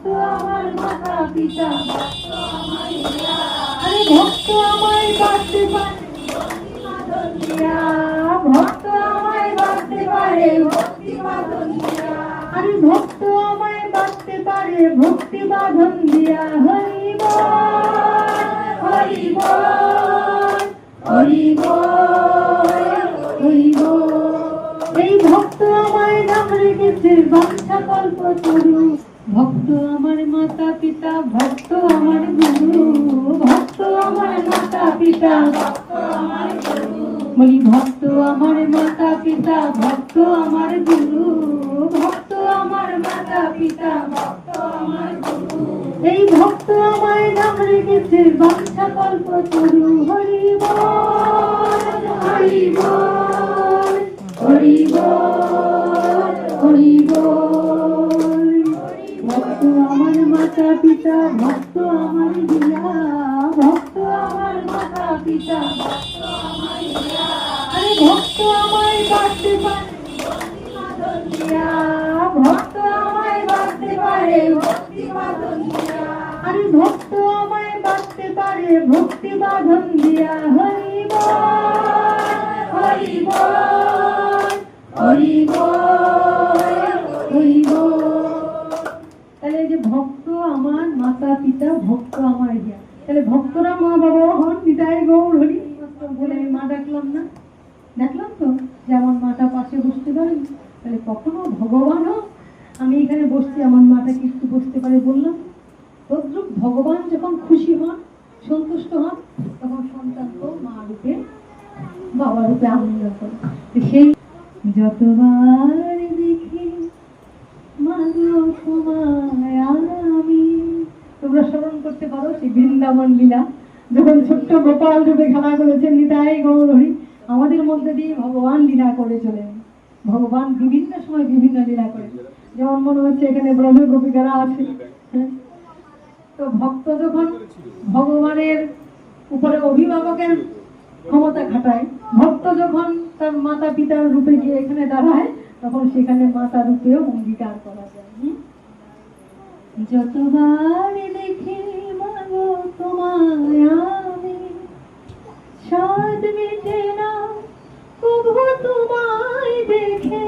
ভক্ত আমার মাতা পিতা, আরে ভক্ত আমায় বাঁচতে পারে ভক্ত আমায় বাঁচতে পারে ভক্তি বাঁধন দিয়া, আরে ভক্ত আমায় বাঁচতে পারে ভক্তি বাঁধন দিয়া। হরি বল হরি বল হরি বল হরি বল। এই ভক্ত আমায় নাম রেখেছে বাঞ্ছা কল্প তরু, ভক্ত আমার মাতা পিতা ভক্ত আমার গুরু, ভক্ত আমার মাতা পিতা ভক্ত আমার গুরু, বলি ভক্ত আমার মাতা পিতা ভক্ত আমার গুরু, ভক্ত আমার মাতা পিতা ভক্ত আমার গুরু। এই ভক্ত আমায় নাম রেখেছে বাঞ্ছা কল্প তরু। হরি বল হরি বল হরি বল হরি বল। ভক্ত আমার মাতা পিতা ভক্ত আমার দিয়া, ভক্ত আমার মাতা পিতা ভক্ত আমার দিয়া, আরে ভক্ত আমায় বাঁচতে পারে ভক্ত আমায় বাঁচতে পারে ভক্তি বাঁধন দিয়া, আরে ভক্ত আমায় বাঁচতে পারে ভক্তি বাঁধন দিয়া। হরি বল হরি বল হরি বল হরি বল। তাহলে যে ভক্ত আমার মাতা পিতা ভক্ত আমার ইয়া, তাহলে ভক্তরা মা বাবা হন। নিতাই গৌর হরি বলে আমি মা ডাকলাম না, দেখলাম তো যে আমার মাটা পাশে বসতে পারে, তাহলে কখনো ভগবানও আমি এখানে বসছি আমার মাটা কি একটু বসতে পারে বললাম। তদ্রূপ ভগবান যখন খুশি হন সন্তুষ্ট হন তখন সন্তান তো মা রূপে বাবা রূপে আনন্দ করে। সেই যতবার দেখি মাগো তোমায় আমি, তোমরা স্মরণ করতে পারো সেই বৃন্দাবন লীলা, যখন ছোট্ট গোপাল রূপে খেলা করেছেন নিতাই গৌর হরি, আমাদের মধ্যে দিয়ে ভগবান লীলা করে চলেন। ভগবান বিভিন্ন সময় বিভিন্ন লীলা করে, যেমন মনে হচ্ছে এখানে ব্রহ্ম গোপিকারা আছে। তো ভক্ত যখন ভগবানের উপরে অভিভাবকের ক্ষমতা খাটায়, ভক্ত যখন তার মাতা পিতার রূপে গিয়ে এখানে দাঁড়ায় তখন সেখানে মাতা রূপেও অঙ্গীকার করা যায়। যতবার দেখি মাগো তোমায় আমি, সাধ মিটে না কবু তোমায় দেখে,